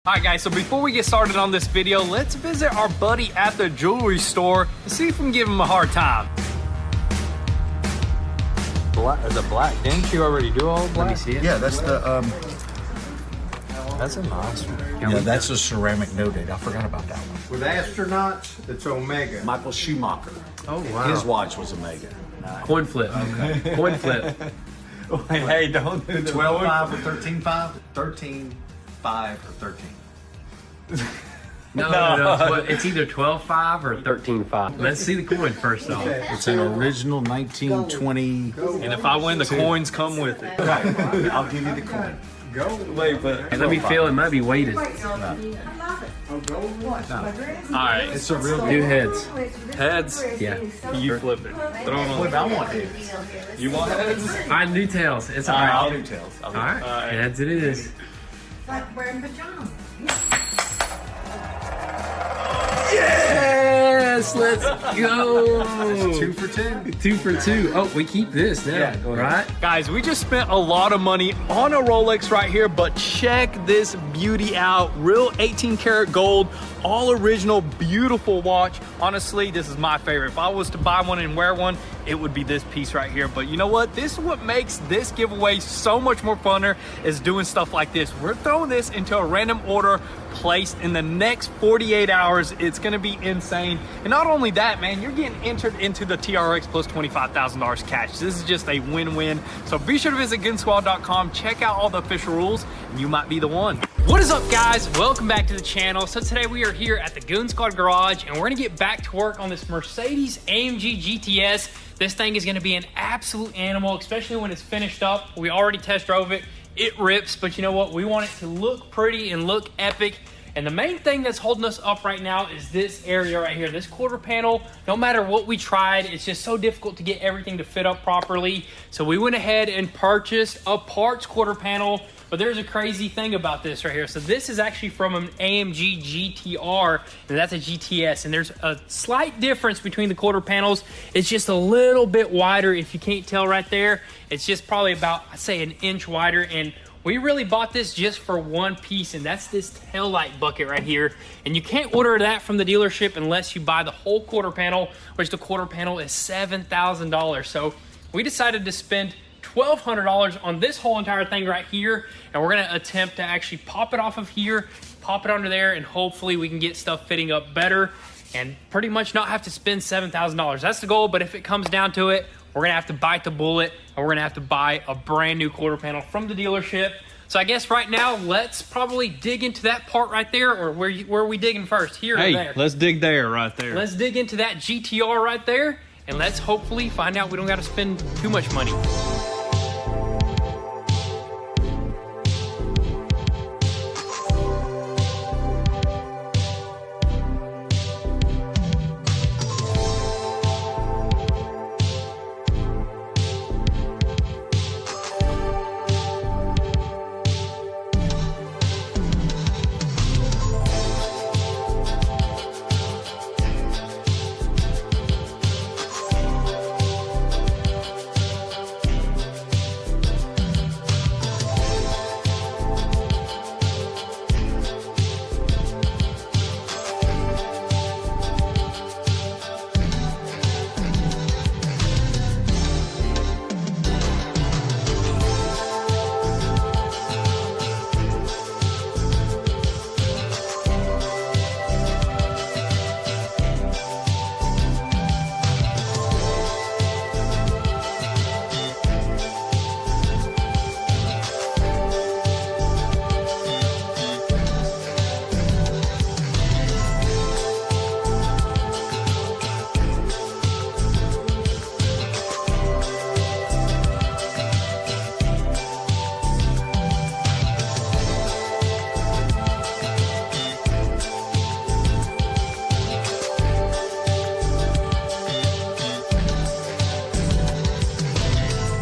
Alright guys, so before we get started on this video, let's visit our buddy at the jewelry store and see if we can give him a hard time. Black, is it black? Didn't you already do all black? Let me see it. Yeah, that's the That's a nice one. yeah, that's a ceramic no date. I forgot about that one. With astronauts, it's Omega. Michael Schumacher. Oh wow. His watch was Omega. Coin flip. Okay. Coin flip. Hey, don't do the 12.5 or 13.5? 13.5 or 13. No. It's either 12.5 or 13.5. Let's see the coin first off. It's an original 1920. And if I win, the coins come with it. Okay, I'll give you the coin. Go. Wait, but And let me feel, it might be weighted. alright. It's a real New heads. Heads. Yeah. You flip it. Throw them on. I want heads. You want heads? I do tails. It's Alright, I'll alright. do tails. Alright. Heads it is. Like wearing pajamas. Yes! Let's go! 2 for 2. 2 for 2. Oh, we keep this now. Yeah, go ahead. Right? Guys, we just spent a lot of money on a Rolex right here, but check this beauty out. Real 18 karat gold, all original, beautiful watch. Honestly, this is my favorite. If I was to buy one and wear one, it would be this piece right here. But you know what? This is what makes this giveaway so much more funner, is doing stuff like this. We're throwing this into a random order placed in the next 48 hours. It's gonna be insane. And not only that, man, you're getting entered into the TRX plus $25,000 cash. This is just a win-win. So be sure to visit GOONZQUAD.com, check out all the official rules, and you might be the one. What is up, guys? Welcome back to the channel. So today we are here at the GOONZQUAD garage, and we're gonna get back to work on this Mercedes AMG GTS. This thing is gonna be an absolute animal, especially when it's finished up. We already test drove it. It rips, but you know what? We want it to look pretty and look epic. And the main thing that's holding us up right now is this area right here, this quarter panel. No matter what we tried, it's just so difficult to get everything to fit up properly. So we went ahead and purchased a parts quarter panel. But there's a crazy thing about this right here. So this is actually from an AMG GTR, and that's a GTS. And there's a slight difference between the quarter panels. It's just a little bit wider. If you can't tell right there, it's just probably about, I'd say, an inch wider. And we really bought this just for one piece, and that's this tail light bucket right here. And you can't order that from the dealership unless you buy the whole quarter panel, which the quarter panel is $7,000. So we decided to spend $1,200 on this whole entire thing right here, and we're gonna attempt to actually pop it off of here, pop it under there, and hopefully we can get stuff fitting up better and pretty much not have to spend $7,000. That's the goal. But if it comes down to it, we're gonna have to bite the bullet, and we're gonna have to buy a brand new quarter panel from the dealership. So I guess right now, let's probably dig into that part right there. Or where are we digging first, here or there? Let's dig there, right there. Let's dig into that GTR right there, and let's hopefully find out we don't gotta spend too much money.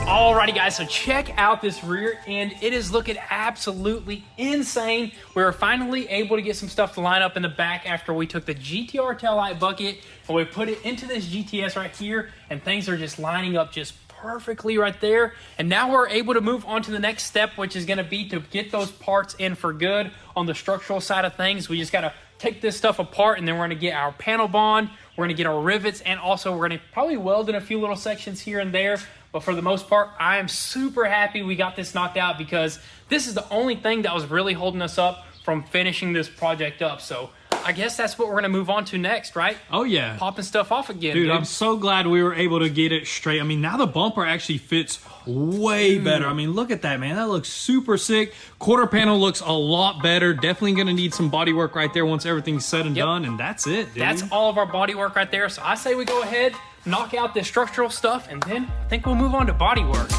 Alrighty guys, so check out this rear end. It is looking absolutely insane. We were finally able to get some stuff to line up in the back after we took the GTR taillight bucket and we put it into this GTS right here, and things are just lining up just perfectly right there. And now we're able to move on to the next step, which is going to be to get those parts in for good on the structural side of things. We just got to take this stuff apart, and then we're going to get our panel bond, we're going to get our rivets, and also we're going to probably weld in a few little sections here and there. But for the most part, I am super happy we got this knocked out, because this is the only thing that was really holding us up from finishing this project up. So I guess that's what we're going to move on to next, right? Oh, yeah. Popping stuff off again, dude. I'm so glad we were able to get it straight. I mean, now the bumper actually fits way better. I mean, look at that, man. That looks super sick. Quarter panel looks a lot better. Definitely going to need some body work right there once everything's said and done, and that's it, dude. That's all of our body work right there. So I say we go ahead, knock out this structural stuff, and then I think we'll move on to body work.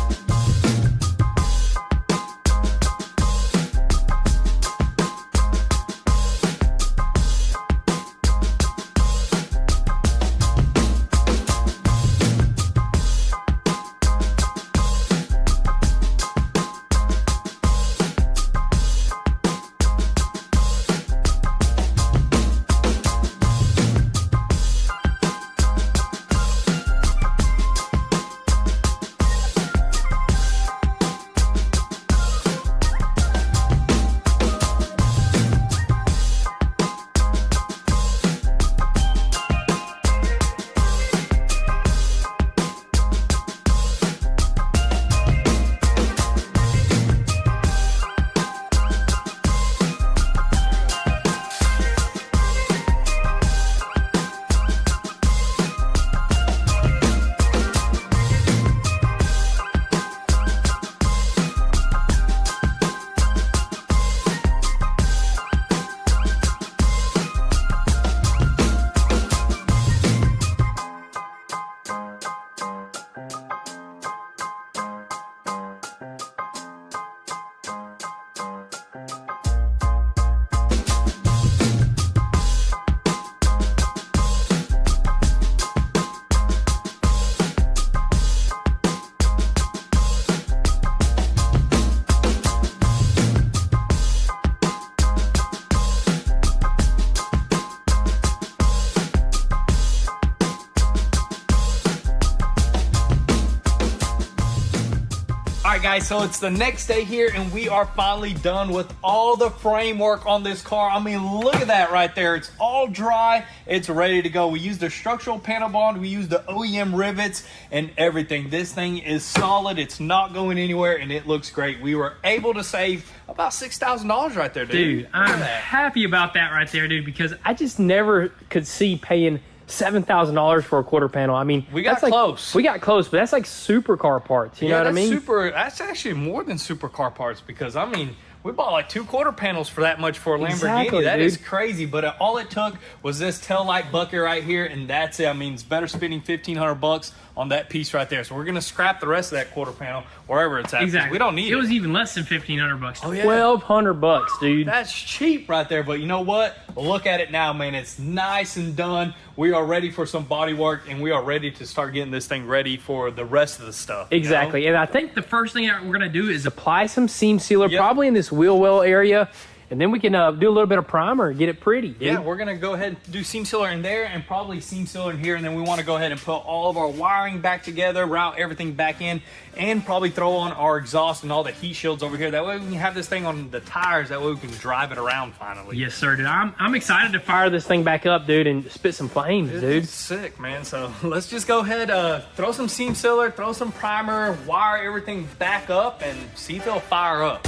right, guys, so it's the next day here, and we are finally done with all the framework on this car. I mean, look at that right there. It's all dry. It's ready to go. We used the structural panel bond. We used the OEM rivets and everything. This thing is solid. It's not going anywhere, and it looks great. We were able to save about $6,000 right there, dude. Dude, I'm happy about that right there, dude, because I just never could see paying $7,000 for a quarter panel. I mean, we got close. We got close, but that's like supercar parts. You know what I mean? That's actually more than supercar parts, because I mean, we bought like 2 quarter panels for that much for a Lamborghini. Exactly, that dude. is crazy. But all it took was this tail light bucket right here, and that's it. I mean, it's better spending $1,500 on that piece right there. So we're gonna scrap the rest of that quarter panel wherever it's at. Exactly. We don't need it. It was even less than $1,500. Oh, yeah. $1,200, dude. That's cheap right there, but you know what? Look at it now, man. It's nice and done. We are ready for some body work, and we are ready to start getting this thing ready for the rest of the stuff. Exactly, and I think the first thing that we're gonna do is apply some seam sealer, probably in this wheel well area, and then we can do a little bit of primer and get it pretty, dude. Yeah, we're gonna go ahead and do seam sealer in there and probably seam sealer in here, and then we wanna go ahead and put all of our wiring back together, route everything back in, and probably throw on our exhaust and all the heat shields over here. That way we can have this thing on the tires, that way we can drive it around finally. Yes, sir, dude. I'm excited to fire this thing back up, dude, and spit some flames, dude. It's sick, man. So let's just go ahead, throw some seam sealer, throw some primer, wire everything back up, and see if it'll fire up.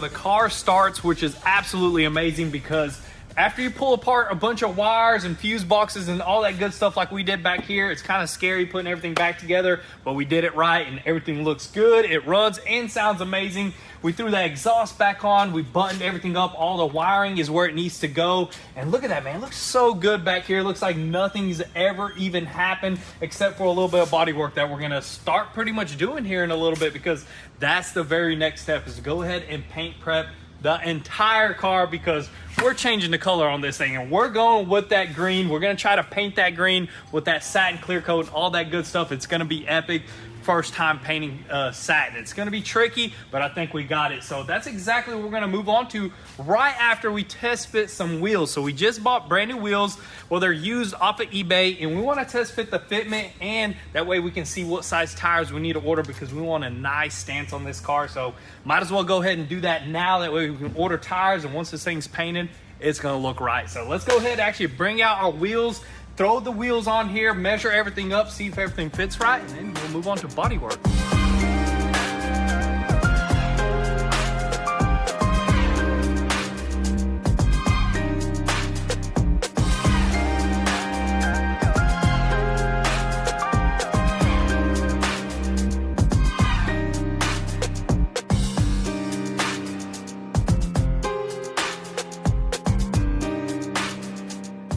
the car starts, which is absolutely amazing because after you pull apart a bunch of wires and fuse boxes and all that good stuff like we did back here, it's kind of scary putting everything back together, but we did it right and everything looks good. It runs and sounds amazing. We threw that exhaust back on. We buttoned everything up. All the wiring is where it needs to go. And look at that, man. It looks so good back here. It looks like nothing's ever even happened except for a little bit of body work that we're going to start pretty much doing here in a little bit, because that's the very next step, is to go ahead and paint prep the entire car, because we're changing the color on this thing and we're going with that green. We're going to try to paint that green with that satin clear coat and all that good stuff. It's going to be epic. First time painting satin. It's going to be tricky, but I think we got it. So that's exactly what we're going to move on to right after we test fit some wheels. So we just bought brand new wheels. Well, they're used off of eBay, and we want to test fit the fitment, and that way we can see what size tires we need to order, because we want a nice stance on this car. So might as well go ahead and do that now. That way we can order tires, and once this thing's painted, it's going to look right. So let's go ahead and actually bring out our wheels, throw the wheels on here, measure everything up, see if everything fits right, and then we'll move on to body work.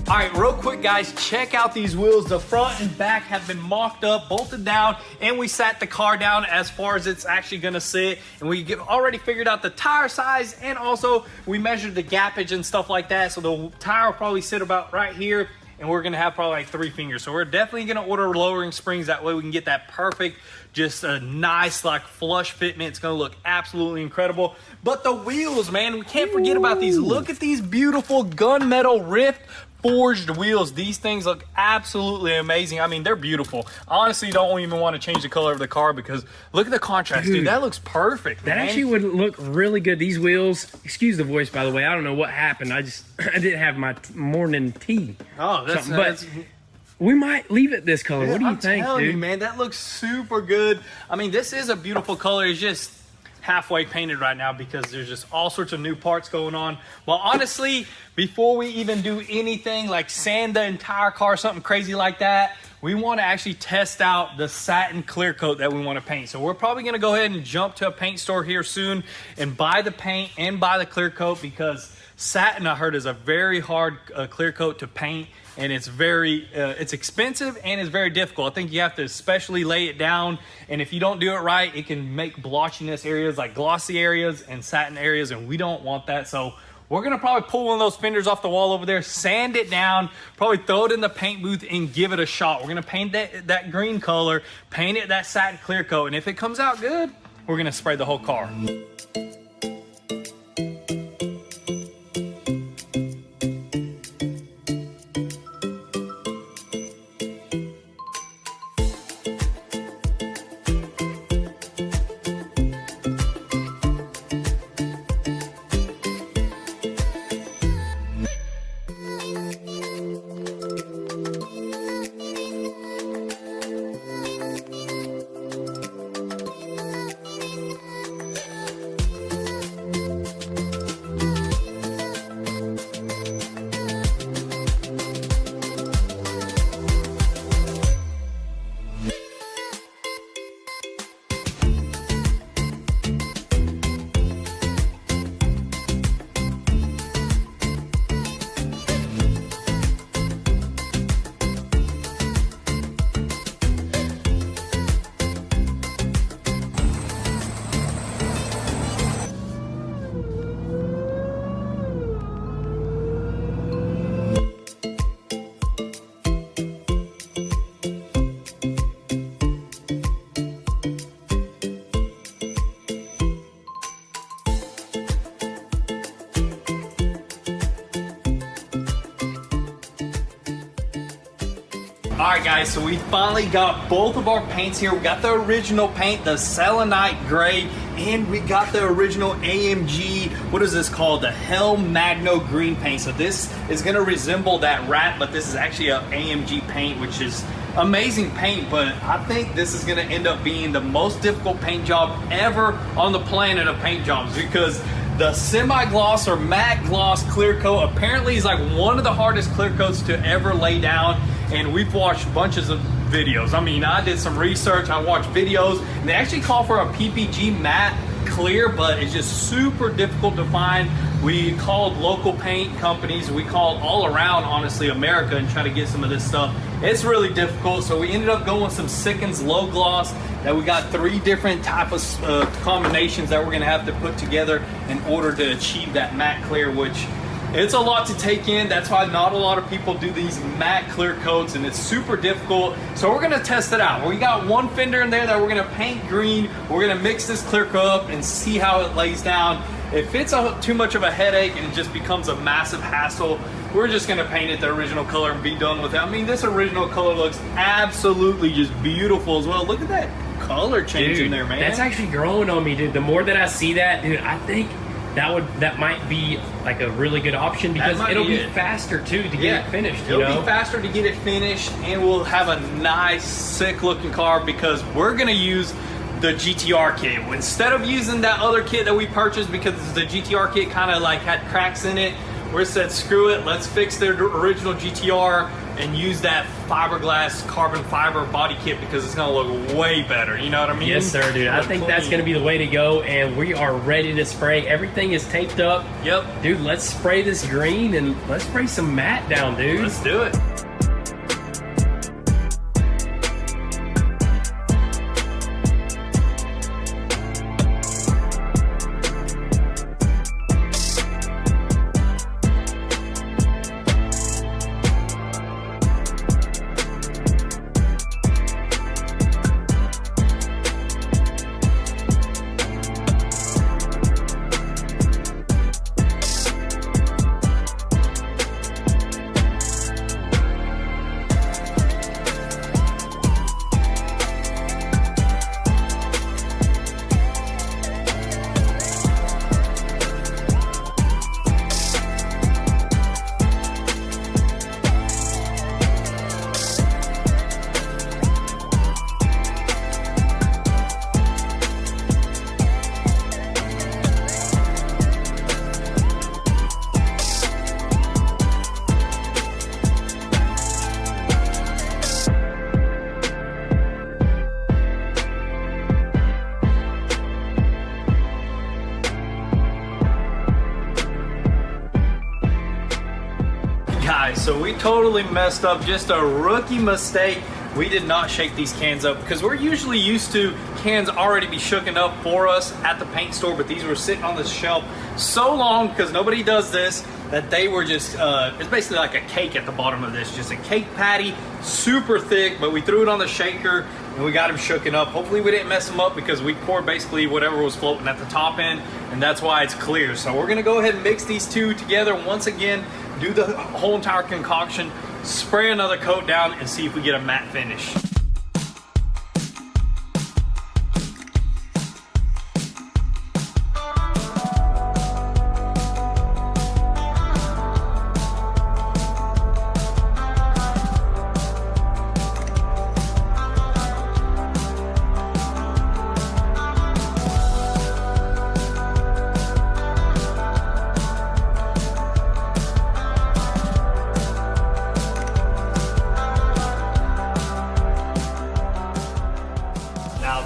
All right, real quick, guys, check out these wheels. The front and back have been mocked up, bolted down, and we sat the car down as far as it's actually gonna sit. And we already figured out the tire size, and also we measured the gappage and stuff like that. So the tire will probably sit about right here, and we're gonna have probably like 3 fingers. So we're definitely gonna order lowering springs. That way we can get that perfect, just a nice like flush fitment. It's gonna look absolutely incredible. But the wheels, man, we can't forget about these. Look at these beautiful gunmetal rift forged wheels. These things look absolutely amazing. I mean, they're beautiful. Honestly, don't even want to change the color of the car, because look at the contrast, dude. That looks perfect, That man. actually would look really good. These wheels, excuse the voice, by the way. I don't know what happened. I didn't have my morning tea. Oh, that's we might leave it this color. What do you think, telling dude? you, man, that looks super good. I mean, this is a beautiful color. It's just halfway painted right now because there's just all sorts of new parts going on. Well, honestly, before we even do anything like sand the entire car, something crazy like that, we want to actually test out the satin clear coat that we want to paint. So we're probably going to go ahead and jump to a paint store here soon and buy the paint and buy the clear coat, because satin, I heard, is a very hard clear coat to paint. And it's very, it's expensive and it's very difficult. I think you have to especially lay it down. And if you don't do it right, it can make blotchiness areas, like glossy areas and satin areas. And we don't want that. So we're going to probably pull one of those fenders off the wall over there, sand it down, probably throw it in the paint booth and give it a shot. We're going to paint that green color, paint it that satin clear coat. And if it comes out good, we're going to spray the whole car. All right, guys, so we finally got both of our paints here. We got the original paint, the selenite gray, and we got the original AMG, what is this called? The Hell Magno green paint. So this is gonna resemble that wrap, but this is actually an AMG paint, which is amazing paint, but I think this is gonna end up being the most difficult paint job ever on the planet of paint jobs, because The semi-gloss or matte gloss clear coat apparently is like one of the hardest clear coats to ever lay down, and we've watched bunches of videos. I mean, I did some research, I watched videos, and they actually call for a PPG matte clear, but it's just super difficult to find. We called local paint companies, we called all around, honestly, America, and try to get some of this stuff. It's really difficult, so we ended up going with some Sikkens low gloss that we got 3 different type of combinations that we're gonna have to put together in order to achieve that matte clear, which it's a lot to take in. That's why not a lot of people do these matte clear coats, and it's super difficult. So we're gonna test it out. We got one fender in there that we're gonna paint green. We're gonna mix this clear coat up and see how it lays down. If it's too much of a headache and it just becomes a massive hassle, we're just gonna paint it the original color and be done with it. I mean, this original color looks absolutely just beautiful as well. Look at that color change in there, man. That's actually growing on me, dude. The more that I see that, dude, I think that might be like a really good option, because it'll be faster too to get it finished. It'll be faster to get it finished, and we'll have a nice, sick looking car because we're gonna use the GTR kit instead of using that other kit that we purchased, because the GTR kit kind of like had cracks in it. We said, screw it, let's fix their original GTR and use that fiberglass carbon fiber body kit because it's gonna look way better. You know what I mean? Yes, sir, dude. I think that's gonna be the way to go, and we are ready to spray. Everything is taped up. Yep. Dude, let's spray this green and let's spray some matte down, dude. Let's do it. Guys, so we totally messed up, just a rookie mistake. We did not shake these cans up because we're usually used to cans already be shooken up for us at the paint store, but these were sitting on the shelf so long because nobody does this that they were just, it's basically like a cake at the bottom of this, just a cake patty, super thick, but we threw it on the shaker and we got them shooken up. Hopefully we didn't mess them up because we poured basically whatever was floating at the top end, and that's why it's clear. So we're gonna go ahead and mix these two together once again, do the whole entire concoction, spray another coat down, and see if we get a matte finish.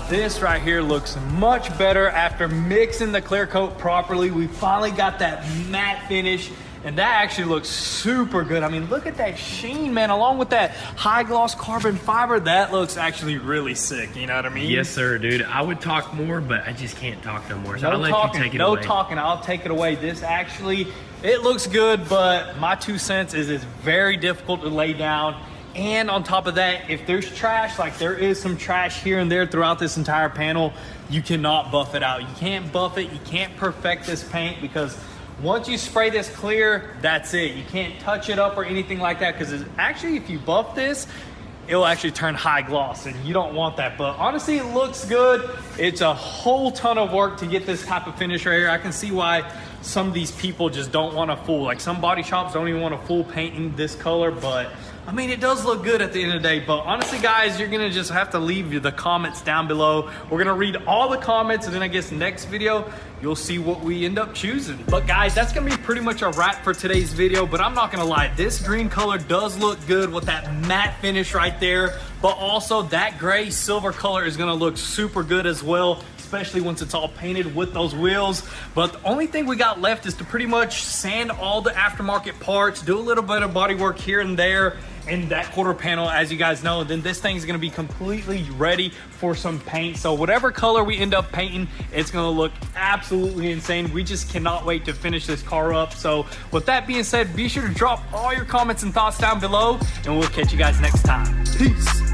This right here looks much better after mixing the clear coat properly. We finally got that matte finish, and that actually looks super good. I mean, look at that sheen, man, along with that high gloss carbon fiber. That looks actually really sick, you know what I mean? Yes, sir, dude. I would talk more, but I just can't talk no more. So No I'll let talking, you take it no away. talking, I'll take it away. This actually, it looks good, but my 2 cents is it's very difficult to lay down. And on top of that, if there's trash, like there is some trash here and there throughout this entire panel, you cannot buff it out. You can't buff it, you can't perfect this paint, because once you spray this clear, that's it. You can't touch it up or anything like that, because actually if you buff this, it'll actually turn high gloss, and you don't want that. But honestly, it looks good. It's a whole ton of work to get this type of finish right here. I can see why some of these people just don't want a full, like some body shops don't even want a full painting this color, but I mean, it does look good at the end of the day. But honestly, guys, you're gonna just have to leave the comments down below. We're gonna read all the comments, and then I guess next video, you'll see what we end up choosing. But guys, that's gonna be pretty much a wrap for today's video. But I'm not gonna lie, this green color does look good with that matte finish right there. But also that gray silver color is gonna look super good as well, especially once it's all painted with those wheels. But the only thing we got left is to pretty much sand all the aftermarket parts, do a little bit of body work here and there, and that quarter panel, as you guys know, then this thing is gonna be completely ready for some paint. So whatever color we end up painting, it's gonna look absolutely insane. We just cannot wait to finish this car up. So with that being said, be sure to drop all your comments and thoughts down below, and we'll catch you guys next time. Peace.